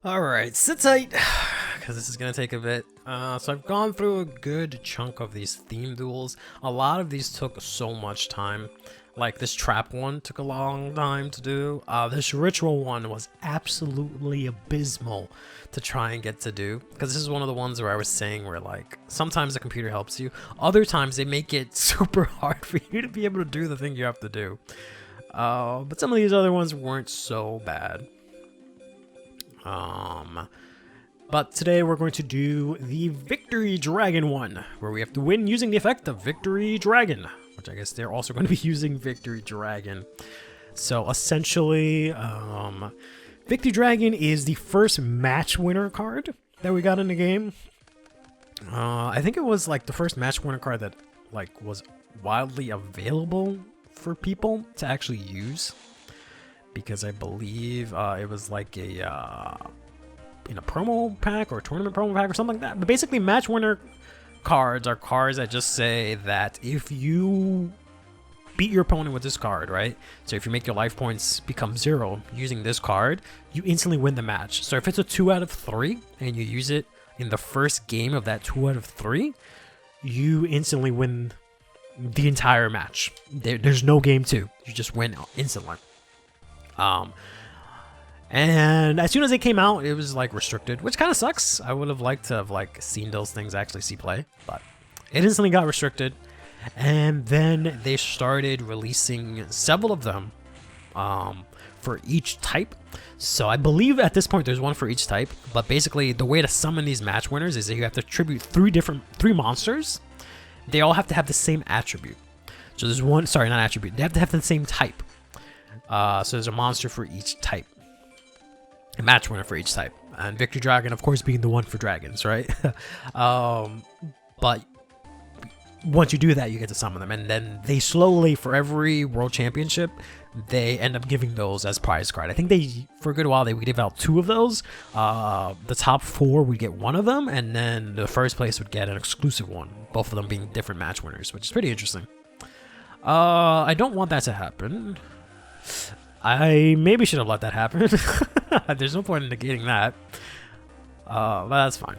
Alright, sit tight, because this is going to take a bit. So I've gone through a good chunk of these theme duels. A lot of these took so much time. Like this trap one took a long time to do. This ritual one was absolutely abysmal to try and get to do. Because this is one of the ones where I was saying where like, sometimes the computer helps you. Other times they make it super hard for you to be able to do the thing you have to do. But some of these other ones weren't so bad. But today we're going to do the Victory Dragon one, where we have to win using the effect of Victory Dragon, which I guess they're also going to be using Victory Dragon. So essentially, Victory Dragon is the first match winner card that we got in the game. I think it was like the first match winner card that like was wildly available for people to actually use. Because I believe it was like a in a promo pack or a tournament promo pack or something like that. But basically, match winner cards are cards that just say that if you beat your opponent with this card, right? So if you make your life points become 0 using this card, you instantly win the match. So if it's a 2 out of 3 and you use it in the first game of that 2 out of 3, you instantly win the entire match. There's no game 2. You just win instantly. And as soon as it came out, it was like restricted, which kind of sucks. I would have liked to have like seen those things actually see play, but it instantly got restricted. And then they started releasing several of them for each type. So I believe at this point there's one for each type, but basically the way to summon these match winners is that you have to tribute three monsters. They all have to have the same attribute. So there's one, sorry, not attribute. They have to have the same type. So there's a monster for each type. A match winner for each type. And Victory Dragon, of course, being the one for dragons, right? But once you do that, you get to summon them. And then they slowly, for every world championship, they end up giving those as prize card. I think they, for a good while, they would give out 2 of those. The top 4 would get 1 of them. And then the first place would get an exclusive one. Both of them being different match winners, which is pretty interesting. I don't want that to happen. I maybe should have let that happen. There's no point in negating that. But that's fine.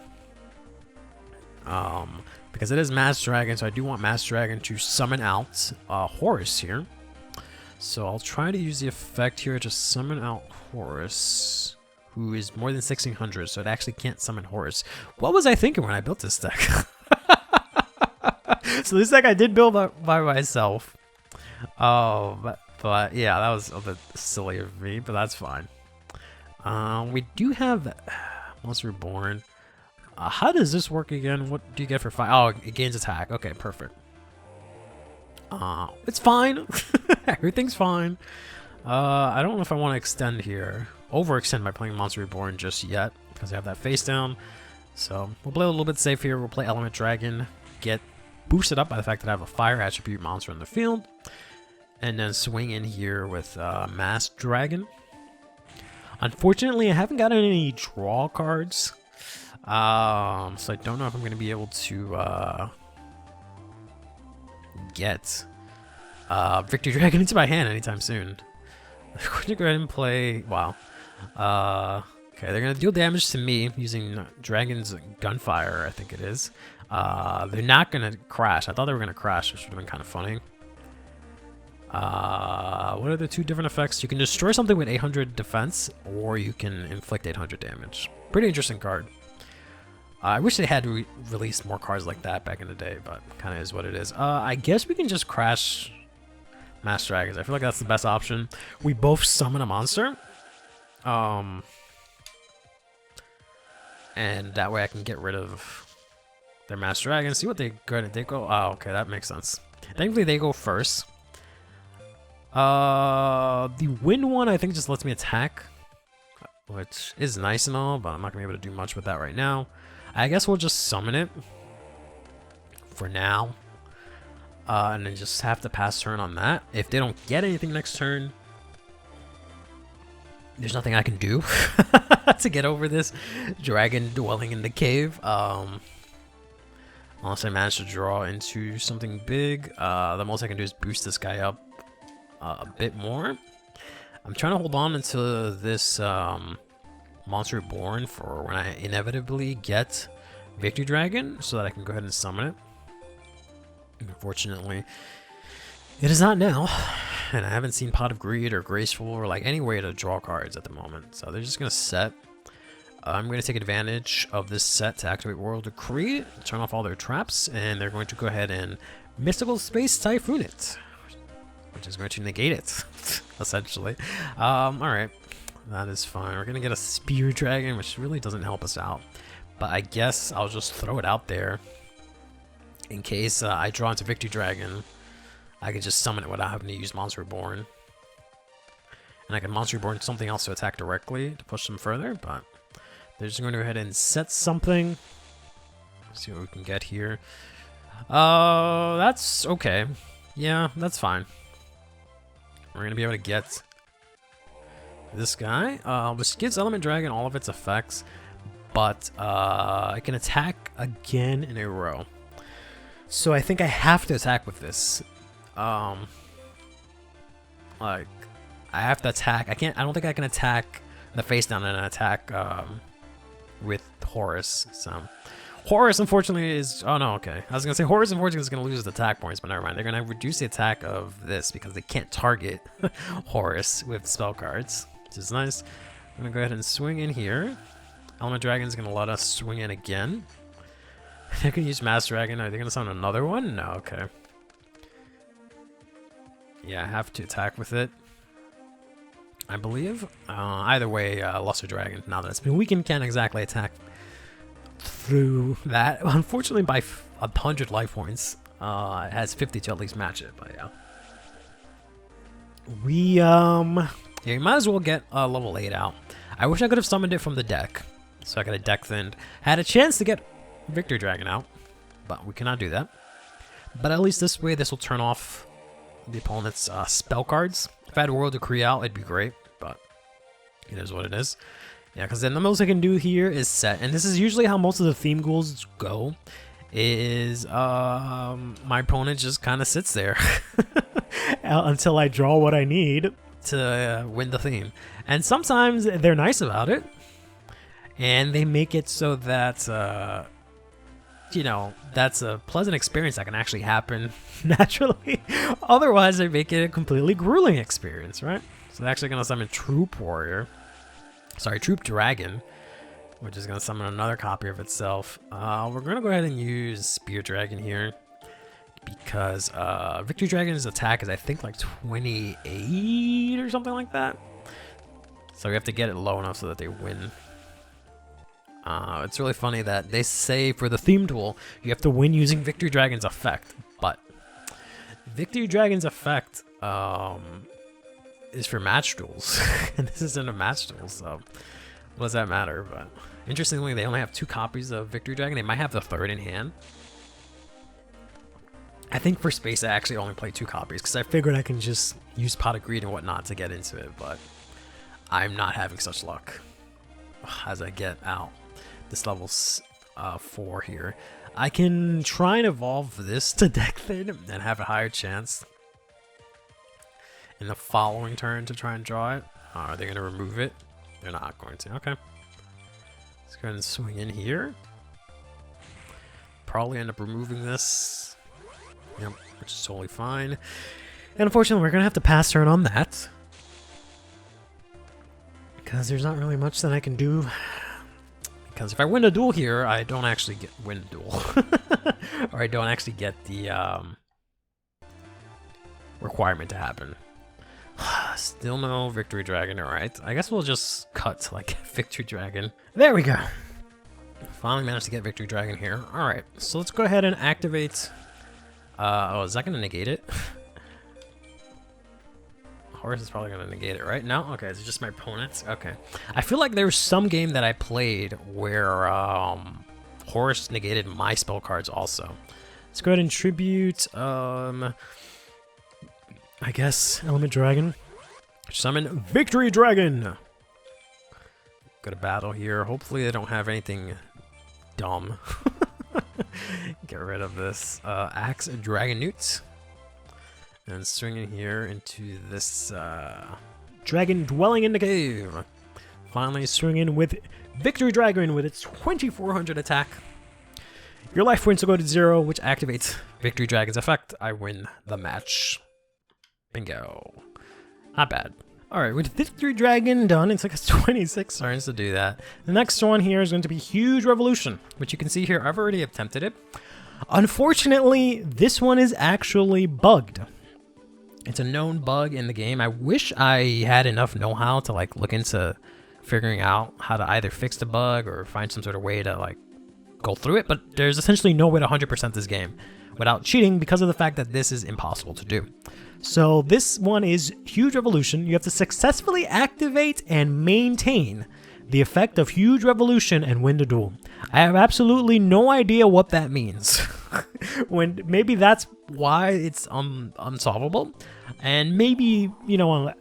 Because it is Master Dragon, so I do want Master Dragon to summon out Horus here. So I'll try to use the effect here to summon out Horus, who is more than 1600, so it actually can't summon Horus. What was I thinking when I built this deck? So this deck I did build by myself. But yeah, that was a bit silly of me, but that's fine. We do have Monster Reborn. How does this work again? What do you get for 5? Oh, it gains attack. Okay, perfect. It's fine. Everything's fine. I don't know if I want to extend here. Overextend by playing Monster Reborn just yet, because I have that face down. So we'll play a little bit safe here. We'll play Element Dragon. Get boosted up by the fact that I have a fire attribute monster in the field. And then swing in here with Masked Dragon. Unfortunately, I haven't gotten any draw cards. So I don't know if I'm going to be able to get Victory Dragon into my hand anytime soon. I'm going to go ahead and play... Wow. Okay, they're going to deal damage to me using Dragon's Gunfire, I think it is. They're not going to crash. I thought they were going to crash, which would have been kind of funny. What are the 2 different effects? You can destroy something with 800 defense, or you can inflict 800 damage. Pretty interesting card. I wish they had released more cards like that back in the day, but kind of is what it is. I guess we can just crash Master Dragons. I feel like that's the best option. We both summon a monster. And that way I can get rid of their Master Dragons. See what they go. They go. Oh, okay, that makes sense. Thankfully, they go first. The wind one I think just lets me attack, which is nice and all, but I'm not gonna be able to do much with that right now. I guess we'll just summon it for now, and then just have to pass turn on that. If they don't get anything next turn, there's nothing I can do to get over this dragon dwelling in the cave. Unless I manage to draw into something big, the most I can do is boost this guy up a bit more. I'm trying to hold on until this Monster Reborn for when I inevitably get Victory Dragon, so that I can go ahead and summon it. Unfortunately, it is not now, and I haven't seen Pot of Greed or Graceful or like any way to draw cards at the moment. So they're just gonna set. I'm going to take advantage of this set to activate World Decree, turn off all their traps, and they're going to go ahead and Mystical Space Typhoon it, which is going to negate it, essentially. Alright, that is fine. We're going to get a Spear Dragon, which really doesn't help us out, but I guess I'll just throw it out there in case I draw into Victory Dragon. I could just summon it without having to use Monster Reborn. And I can Monster Reborn something else to attack directly to push them further, but they're just going to go ahead and set something. Let's see what we can get here. That's okay. Yeah, that's fine. We're going to be able to get this guy, which gives Element Dragon all of its effects, but I can attack again in a row. So I think I have to attack with this. Like, I have to attack. I don't think I can attack the face down and attack, with Horus. So Horus unfortunately is, oh no, okay, I was gonna say Horus unfortunately is gonna lose the attack points, but never mind. They're gonna reduce the attack of this because they can't target Horus with spell cards, which is nice. I'm gonna go ahead and swing in here. Element Dragon is gonna let us swing in again. They're gonna use Mass Dragon. Are they gonna summon another one? No, okay. Yeah, I have to attack with it, I believe. Either way, Luster Dragon, now that it's been weakened, can't exactly attack through that. Unfortunately, by 100 life points, it has 50 to at least match it, but yeah. Yeah, you might as well get level 8 out. I wish I could have summoned it from the deck, so I could have deck thinned. Had a chance to get Victory Dragon out, but we cannot do that. But at least this way, this will turn off the opponent's spell cards. If I had World Decree out, it'd be great, but it is what it is. Yeah, because then the most I can do here is set, and this is usually how most of the theme goals go, is my opponent just kind of sits there until I draw what I need to win the theme. And sometimes they're nice about it, and they make it so that, you know, that's a pleasant experience that can actually happen naturally. Otherwise, they make it a completely grueling experience, right? So they're actually going to summon Troop Warrior. Sorry, Troop Dragon, which is going to summon another copy of itself. We're going to go ahead and use Spear Dragon here because Victory Dragon's attack is, I think, like 28 or something like that. So we have to get it low enough so that they win. It's really funny that they say for the theme duel, you have to win using Victory Dragon's effect, but Victory Dragon's effect is for match duels, and this isn't a match duel, so what does that matter? But interestingly, they only have 2 copies of Victory Dragon. They might have the 3rd in hand. I think for space, I actually only play 2 copies because I figured I can just use Pot of Greed and whatnot to get into it, but I'm not having such luck as I get out. This level's 4 here. I can try and evolve this to deck thin and have a higher chance in the following turn to try and draw it. Are they going to remove it? They're not going to. Okay. Let's go ahead and swing in here. Probably end up removing this. Yep, which is totally fine. And unfortunately, we're going to have to pass turn on that, because there's not really much that I can do. Because if I win a duel here, I don't actually win a duel. Or I don't actually get the requirement to happen. Still no Victory Dragon, alright. I guess we'll just cut to like Victory Dragon. There we go. Finally managed to get Victory Dragon here. Alright, so let's go ahead and activate. Oh, is that going to negate it? Horus is probably going to negate it, right? No? Okay, it's just my opponents. Okay. I feel like there was some game that I played where Horus negated my spell cards also. Let's go ahead and tribute, I guess, Element Dragon. Summon Victory Dragon! Go to battle here. Hopefully they don't have anything dumb. Get rid of this. Axe Dragon Newt. And swing in here into this dragon dwelling in the cave. finally swing in with Victory Dragon with its 2400 attack. Your life points will go to 0, which activates Victory Dragon's effect. I win the match. Bingo. Not bad. Alright, with Victory Dragon done, it's like 26 turns to do that. The next one here is going to be Huge Revolution, which you can see here. I've already attempted it. Unfortunately, this one is actually bugged. It's a known bug in the game. I wish I had enough know-how to like look into figuring out how to either fix the bug or find some sort of way to like go through it, but there's essentially no way to 100% this game without cheating because of the fact that this is impossible to do. So this one is Huge Revolution. You have to successfully activate and maintain the effect of Huge Revolution and win the duel. I have absolutely no idea what that means. When maybe that's why it's unsolvable, and maybe, you know,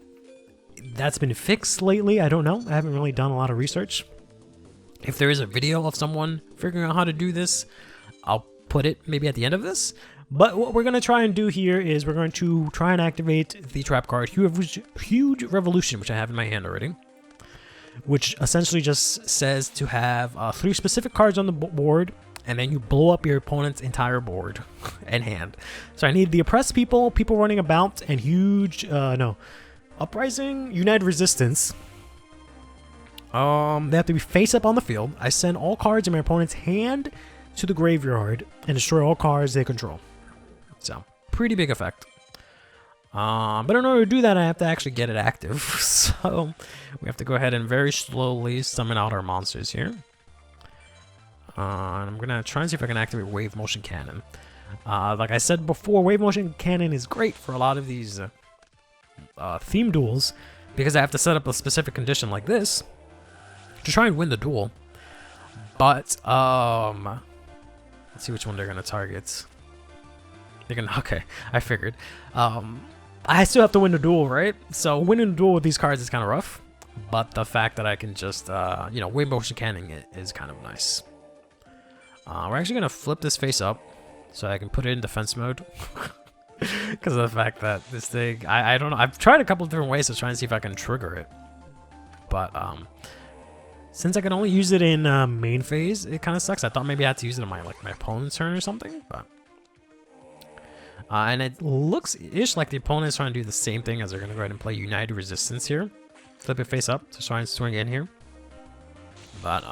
that's been fixed lately. I don't know. I haven't really done a lot of research. If there is a video of someone figuring out how to do this, I'll put it maybe at the end of this. But what we're going to try and do here is we're going to try and activate the trap card, Huge Revolution, which I have in my hand already, which essentially just says to have 3 specific cards on the board, and then you blow up your opponent's entire board and hand. So I need the oppressed people, people running about, and Uprising, United Resistance. They have to be face up on the field. I send all cards in my opponent's hand to the graveyard and destroy all cards they control. So, pretty big effect. But in order to do that, I have to actually get it active. So, we have to go ahead and very slowly summon out our monsters here. And I'm going to try and see if I can activate Wave Motion Cannon. Like I said before, Wave Motion Cannon is great for a lot of these theme duels, because I have to set up a specific condition like this to try and win the duel. But, let's see which one they're going to target. They're going to, okay, I figured. I still have to win the duel, right? So winning the duel with these cards is kind of rough. But the fact that I can just, Wave Motion Cannon it is kind of nice. We're actually going to flip this face up so I can put it in defense mode. Because of the fact that this thing, I don't know. I've tried a couple of different ways to try and see if I can trigger it. But, since I can only use it in main phase, it kind of sucks. I thought maybe I had to use it on my opponent's turn or something, but and it looks-ish like the opponent is trying to do the same thing, as they're going to go ahead and play United Resistance here. Flip it face up to try and swing in here. But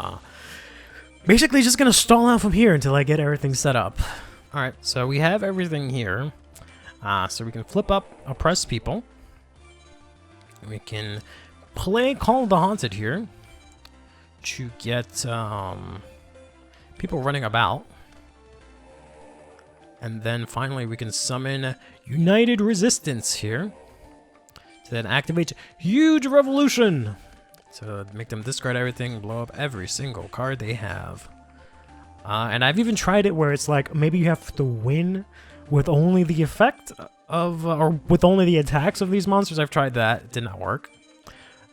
basically just going to stall out from here until I get everything set up. Alright, so we have everything here. So we can flip up Oppressed People. We can play Call of the Haunted here to get people running about. And then finally we can summon United Resistance here to then activate Huge Revolution to make them discard everything, blow up every single card they have. And I've even tried it where it's like maybe you have to win with only the effect of, or with only the attacks of these monsters. I've tried that, it did not work.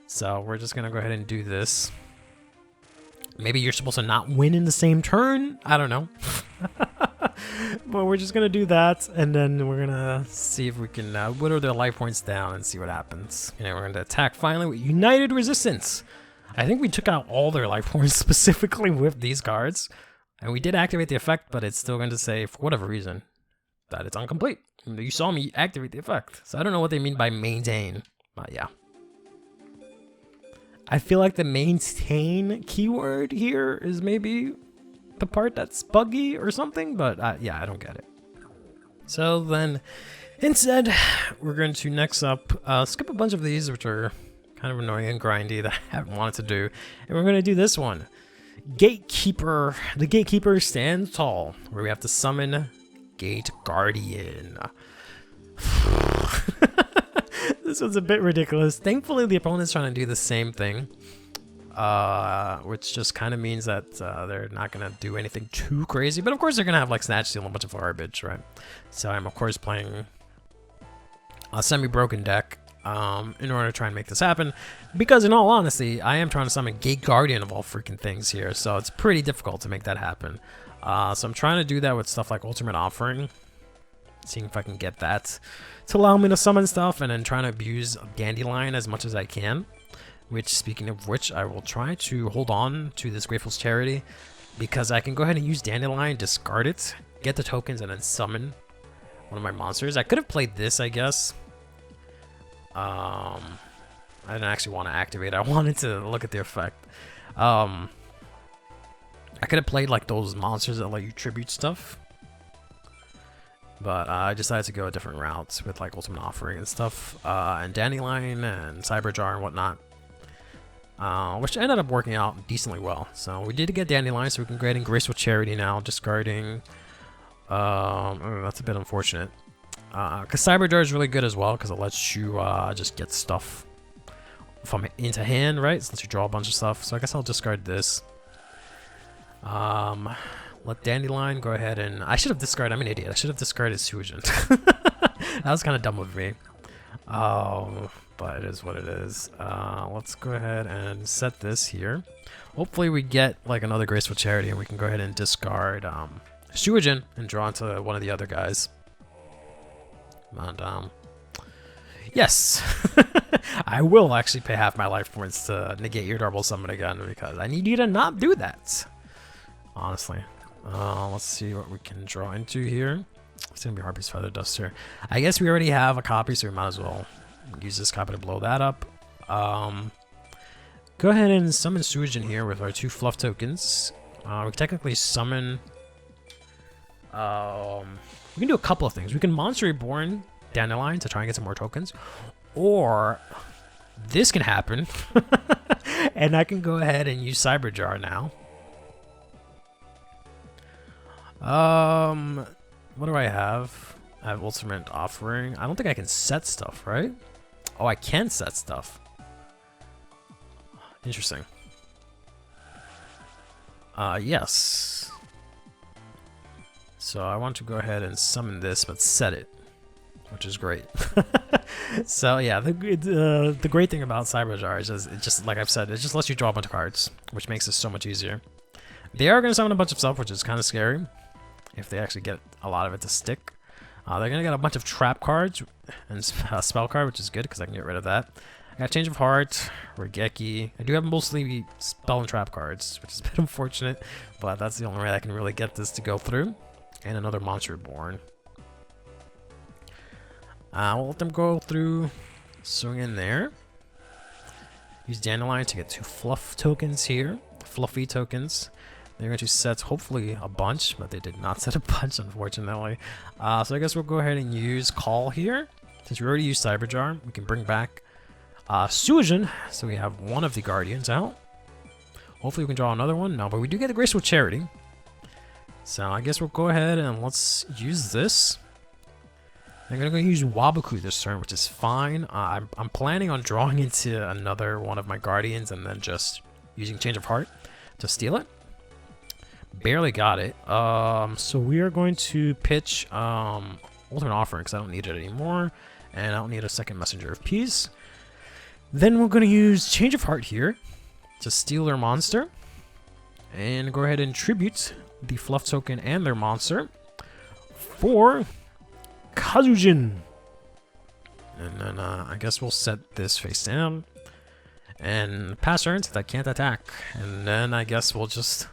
So we're just gonna go ahead and do this. Maybe you're supposed to not win in the same turn? I don't know. But we're just gonna do that, and then we're gonna see if we can whittle their life points down and see what happens. You know, we're gonna attack finally with United Resistance. I think we took out all their life points specifically with these cards. And we did activate the effect, but it's still going to say, for whatever reason, that it's incomplete. You saw me activate the effect. So I don't know what they mean by maintain, but yeah. I feel like the maintain keyword here is maybe the part that's buggy or something, but yeah, I don't get it. So then, instead, we're going to next up skip a bunch of these, which are kind of annoying and grindy that I haven't wanted to do. And we're going to do this one. Gatekeeper. The Gatekeeper stands tall, where we have to summon Gate Guardian. This one's a bit ridiculous. Thankfully, the opponent's trying to do the same thing, which just kind of means that they're not going to do anything too crazy. But of course, they're going to have like Snatch Steal and a bunch of garbage, right? So I'm of course playing a semi-broken deck in order to try and make this happen, because in all honesty, I am trying to summon Gate Guardian of all freaking things here, so it's pretty difficult to make that happen. So I'm trying to do that with stuff like Ultimate Offering, seeing if I can get that to allow me to summon stuff, and then trying to abuse Dandelion as much as I can. Which, speaking of which, I will try to hold on to this Grateful's Charity, because I can go ahead and use Dandelion, discard it, get the tokens, and then summon one of my monsters. I could have played this, I guess. I didn't actually want to activate. I wanted to look at the effect. I could have played like those monsters that let you tribute stuff, but I decided to go a different route with like Ultimate Offering and stuff, and Dandelion and Cyberjar and whatnot, which ended up working out decently well. So we did get Dandelion, so we can go ahead and Graceful Charity now, discarding. That's a bit unfortunate. Because Cyberjar is really good as well, because it lets you just get stuff from into hand, right? So it lets you draw a bunch of stuff. So I guess I'll discard this. Let Dandelion go ahead and... I should have discarded... I'm an idiot. I should have discarded Suijin. That was kind of dumb of me. But it is what it is. Let's go ahead and set this here. Hopefully we get like another Graceful Charity and we can go ahead and discard Suijin and draw into one of the other guys. And yes, I will actually pay half my life points to negate your double summon again, because I need you to not do that. Honestly, let's see what we can draw into here. It's gonna be Harpy's Feather Duster. I guess we already have a copy, so we might as well use this copy to blow that up. Go ahead and summon Suijin here with our 2 fluff tokens. We can technically summon. We can do a couple of things. We can Monster Reborn Dandelion to try and get some more tokens, or this can happen, and I can go ahead and use Cyberjar now. What do I have? I have Ultimate Offering. I don't think I can set stuff, right? Oh, I can set stuff. Interesting. Yes. So I want to go ahead and summon this, but set it, which is great. So yeah, the great thing about Cyberjar is it just, like I've said, it just lets you draw a bunch of cards, which makes this so much easier. They are going to summon a bunch of stuff, which is kind of scary, if they actually get a lot of it to stick. They're going to get a bunch of trap cards and spell card, which is good because I can get rid of that. I got Change of Heart, Regeki. I do have mostly spell and trap cards, which is a bit unfortunate, but that's the only way I can really get this to go through. And another Monster Reborn. We'll let them go through, swing in there. Use Dandelion to get 2 fluff tokens here, fluffy tokens. They're going to set hopefully a bunch, but they did not set a bunch, unfortunately. So I guess we'll go ahead and use Call here. Since we already used Cyberjar, we can bring back Suijin, so we have one of the Guardians out. Hopefully we can draw another one. No, but we do get the Graceful Charity. So I guess we'll go ahead and let's use this. I'm gonna go use Waboku this turn, which is fine. I'm planning on drawing into another one of my Guardians and then just using Change of Heart to steal it. Barely got it. So we are going to pitch Ultimate Offering because I don't need it anymore, and I don't need a second Messenger of Peace. Then we're gonna use Change of Heart here to steal their monster, and go ahead and tribute the fluff token and their monster for Kazujin. And then I guess we'll set this face down and pass turns that can't attack. And then I guess we'll just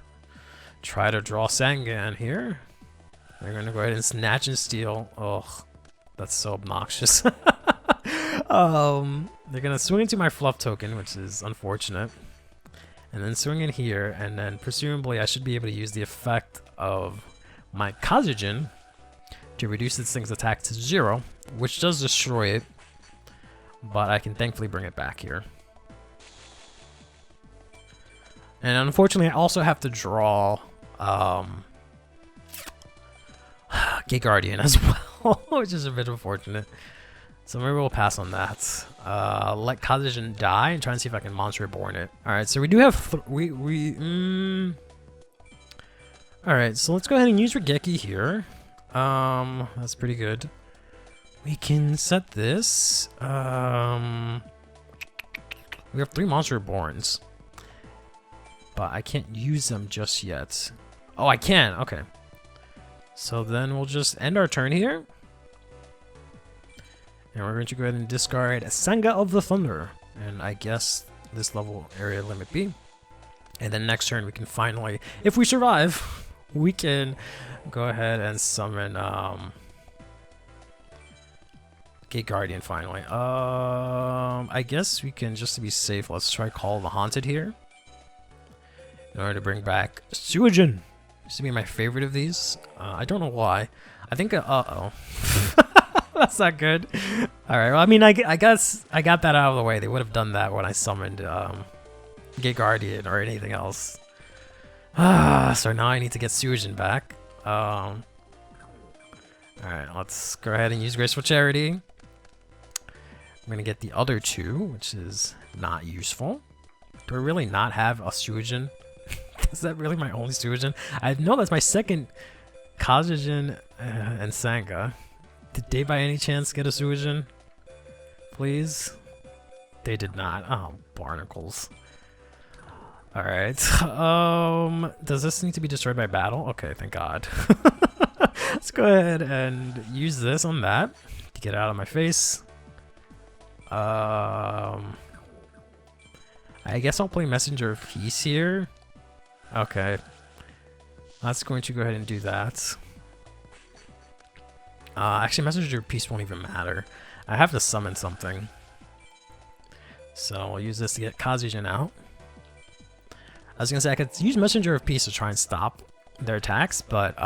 try to draw Sangan here. They're gonna go ahead and snatch and steal. Ugh, that's so obnoxious. They're gonna swing into my fluff token, which is unfortunate. And then swing in here, and then presumably I should be able to use the effect of my Kazujin to reduce this thing's attack to 0, which does destroy it, but I can thankfully bring it back here. And unfortunately I also have to draw Gate Guardian as well, which is a bit unfortunate. So maybe we'll pass on that. Let Kazujin die and try and see if I can Monster Reborn it. Alright, so we do have... Alright, so let's go ahead and use Regeki here. That's pretty good. We can set this. We have 3 Monster Reborns, but I can't use them just yet. Oh, I can. Okay. So then we'll just end our turn here. And we're going to go ahead and discard Sanga of the Thunder. And I guess this level area limit be. And then next turn we can finally, if we survive, we can go ahead and summon Gate Guardian finally. I guess we can, just to be safe, let's try Call the Haunted here. In order to bring back Suijin. Used to be my favorite of these. I don't know why. I think, uh-oh. That's not good. Alright, well, I mean, I guess I got that out of the way. They would have done that when I summoned Gate Guardian or anything else. So now I need to get Suijin back. Alright, let's go ahead and use Graceful Charity. I'm gonna get the other two, which is not useful. Do I really not have a Suijin? Is that really my only Suijin? I know that's my second Kazujin and Sanga. Did they by any chance get a Suijin? Please? They did not. Oh, barnacles. Alright. Does this need to be destroyed by battle? Okay, thank God. Let's go ahead and use this on that to get out of my face. I guess I'll play Messenger of Peace here. Okay. That's going to go ahead and do that. Actually, Messenger of Peace won't even matter. I have to summon something. So I'll use this to get Kazujin out. I was gonna say I could use Messenger of Peace to try and stop their attacks, but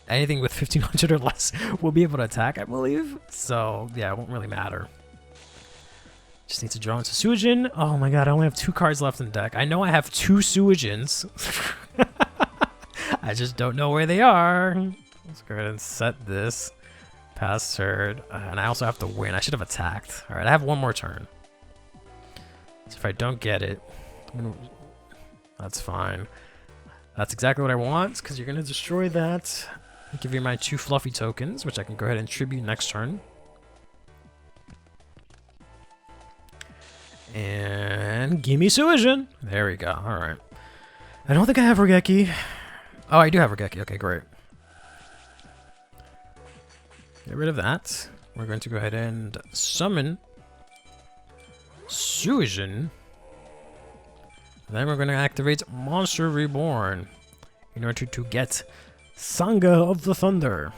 anything with 1500 or less will be able to attack, I believe. So yeah, it won't really matter. Just need to draw into Suijin. Oh my god, I only have 2 cards left in the deck. I know I have 2 Suijins. I just don't know where they are. Let's go ahead and set this. Pass turn. And I also have to win. I should have attacked. Alright, I have 1 more turn. So if I don't get it, that's fine. That's exactly what I want, because you're going to destroy that. I'll give you my 2 fluffy tokens, which I can go ahead and tribute next turn. And gimme Suijin. There we go. Alright. I don't think I have Regeki. Oh, I do have Regeki. Okay, great. Get rid of that. We're going to go ahead and summon Suijin. Then we're going to activate Monster Reborn in order to get Sanga of the Thunder.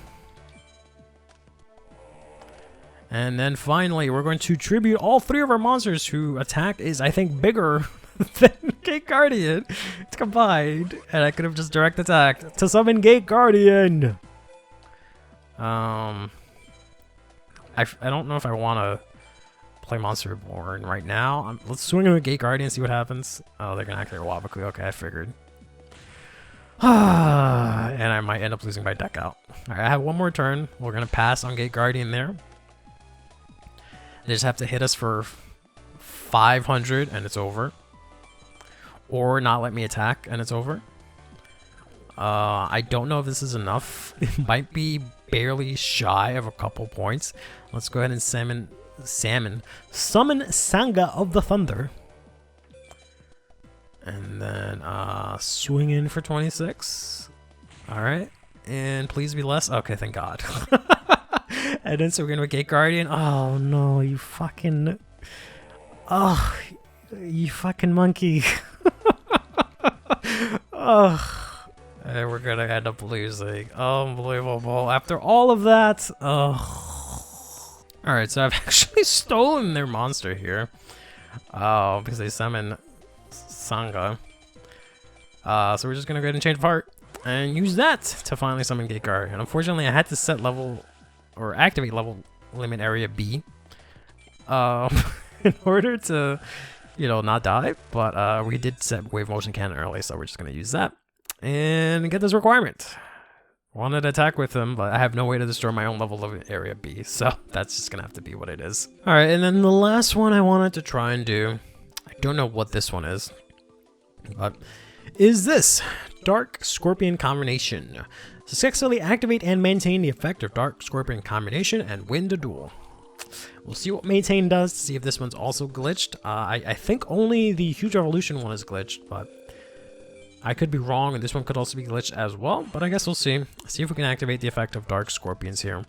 And then finally, we're going to tribute all 3 of our monsters who attack is, I think, bigger than Gate Guardian. It's combined. And I could have just direct attacked to summon Gate Guardian. I don't know if I want to play Monster Reborn right now. Let's swing with Gate Guardian and see what happens. Oh, they're going to activate Wabakui. Okay, I figured. And I might end up losing my deck out. Alright, I have 1 more turn. We're going to pass on Gate Guardian there. They just have to hit us for 500 and it's over. Or not let me attack and it's over. I don't know if this is enough. It might be barely shy of a couple points. Let's go ahead and summon Sanga of the Thunder. And then swing in for 26. Alright. And please be less. Okay, thank God. And then so we're gonna Gate Guardian. Oh no, you fucking... Oh, you fucking monkey. Oh. And we're gonna end up losing. Unbelievable. After all of that. Oh. Alright, so I've actually stolen their monster here. Oh, because they summon Sanga. So we're just gonna go ahead and change part and use that to finally summon Gate Guardian. Unfortunately, I had to set level or activate level limit area B in order to, you know, not die. But we did set wave motion cannon early, so we're just gonna use that and get this requirement. Wanted to attack with him, but I have no way to destroy my own level limit area B, so that's just gonna have to be what it is. All right, and then the last one I wanted to try and do, I don't know what this one is, but is this Dark Scorpion Combination. Successfully activate and maintain the effect of Dark Scorpion Combination and win the duel. We'll see what maintain does to see if this one's also glitched. I think only the Huge Evolution one is glitched, but I could be wrong, and this one could also be glitched as well, but I guess we'll see. See if we can activate the effect of Dark Scorpions here.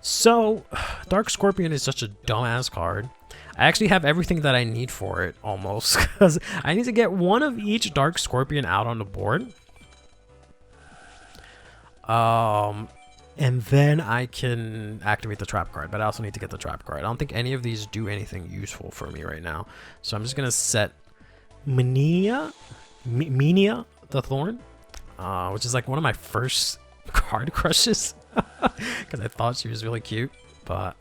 So, Dark Scorpion is such a dumbass card. I actually have everything that I need for it, almost, because I need to get one of each Dark Scorpion out on the board. And then I can activate the trap card, but I also need to get the trap card. I don't think any of these do anything useful for me right now. So I'm just going to set Menia the Thorn, which is like one of my first card crushes, because I thought she was really cute. But,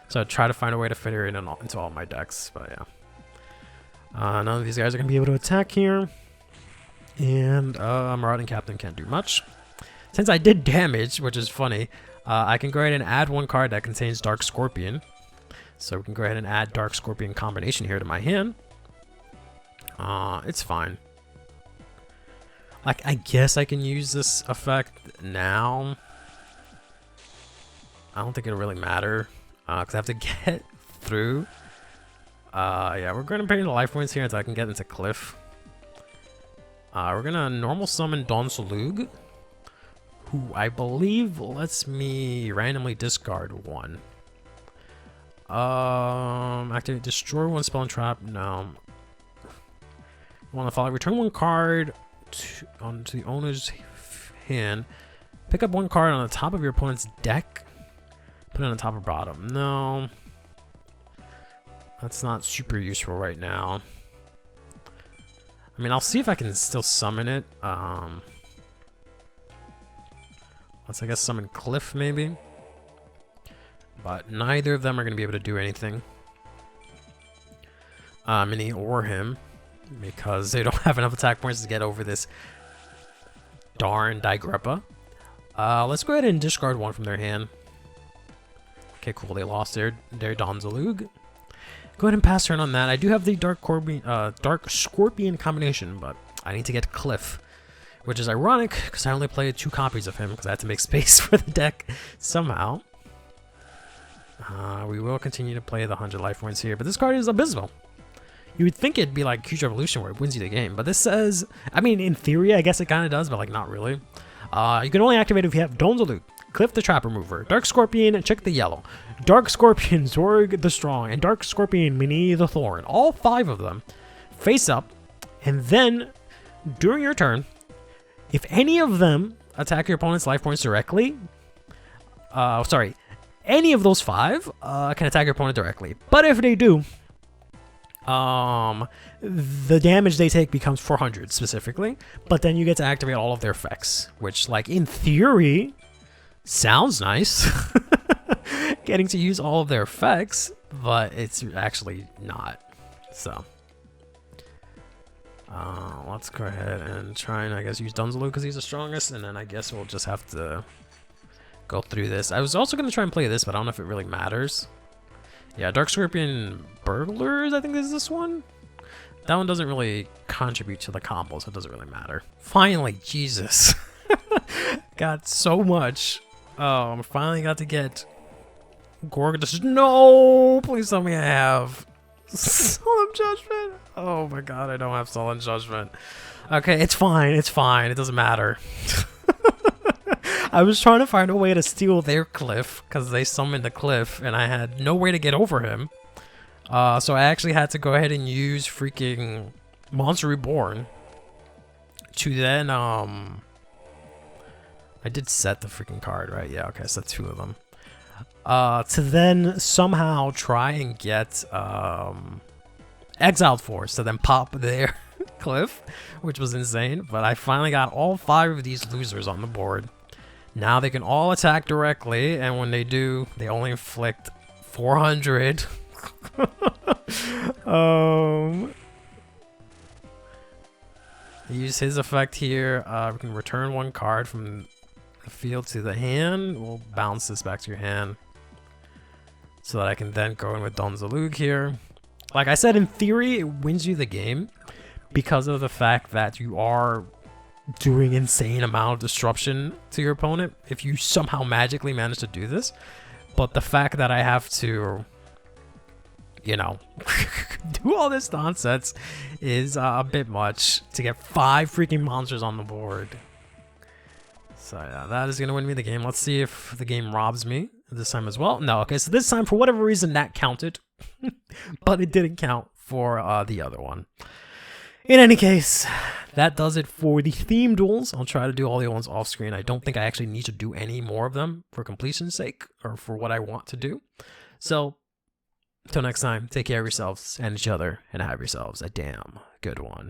so I try to find a way to fit her into all my decks, but yeah. None of these guys are going to be able to attack here. And Marauding Captain can't do much. Since I did damage, which is funny, I can go ahead and add one card that contains Dark Scorpion. So we can go ahead and add Dark Scorpion combination here to my hand. It's fine. Like, I guess I can use this effect now. I don't think it'll really matter, because I have to get through. Yeah, we're going to pay the life points here until I can get into Cliff. We're going to normal summon Don Salug, who I believe lets me randomly discard one. Activate destroy one spell and trap. No. Want to follow? Return one card onto the owner's hand. Pick up one card on the top of your opponent's deck. Put it on the top or bottom. No. That's not super useful right now. I mean, I'll see if I can still summon it. Let's, I guess, summon Cliff, maybe. But neither of them are going to be able to do anything. Mini or him. Because they don't have enough attack points to get over this darn Digreppa. Let's go ahead and discard one from their hand. Okay, cool. They lost their Donzalug. Go ahead and pass turn on that. I do have the Dark Scorpion combination, but I need to get Cliff. Which is ironic, because I only played 2 copies of him, because I had to make space for the deck somehow. We will continue to play the 100 life points here, but this card is abysmal. You would think it'd be like Huge Revolution where it wins you the game, but this says, I mean, in theory, I guess it kind of does, but like not really. You can only activate if you have Donzalug, Cliff the Trap Remover, Dark Scorpion, check the yellow, Dark Scorpion, Zorg the Strong, and Dark Scorpion, Mini the Thorn. All 5 of them face up, and then during your turn, if any of them attack your opponent's life points directly, any of those 5 can attack your opponent directly. But if they do, the damage they take becomes 400 specifically, but then you get to activate all of their effects, which, like, in theory, sounds nice. Getting to use all of their effects, but it's actually not. So, let's go ahead and try and, I guess, use Donzalug because he's the strongest, and then I guess we'll just have to go through this. I was also going to try and play this, but I don't know if it really matters. Yeah, Dark Scorpion Burglars, I think is this one. That one doesn't really contribute to the combo, so it doesn't really matter. Finally, Jesus. Got so much. Oh, I finally got to get Gorgon. No! Please tell me I have Solemn Judgment. Oh my god, I don't have Solemn Judgment. Okay, it's fine. It's fine. It doesn't matter. I was trying to find a way to steal their Cliff because they summoned a Cliff and I had no way to get over him. So I actually had to go ahead and use freaking Monster Reborn to then, I did set the freaking card, right? Yeah, okay, I set 2 of them. To then somehow try and get, Exiled Force to then pop their Cliff, which was insane. But I finally got all 5 of these losers on the board. Now they can all attack directly, and when they do, they only inflict 400. Use his effect here. We can return 1 card from the field to the hand. We'll bounce this back to your hand so that I can then go in with Donzalug here. Like I said, in theory, it wins you the game because of the fact that you are doing insane amount of disruption to your opponent if you somehow magically manage to do this. But the fact that I have to, you know, do all this nonsense is a bit much to get 5 freaking monsters on the board. So yeah, that is going to win me the game. Let's see if the game robs me. this time as well? No, okay, so this time, for whatever reason, that counted, but it didn't count for the other one. In any case, that does it for the theme duels. I'll try to do all the other ones off screen. I don't think I actually need to do any more of them for completion's sake, or for what I want to do. So, until next time, take care of yourselves and each other, and have yourselves a damn good one.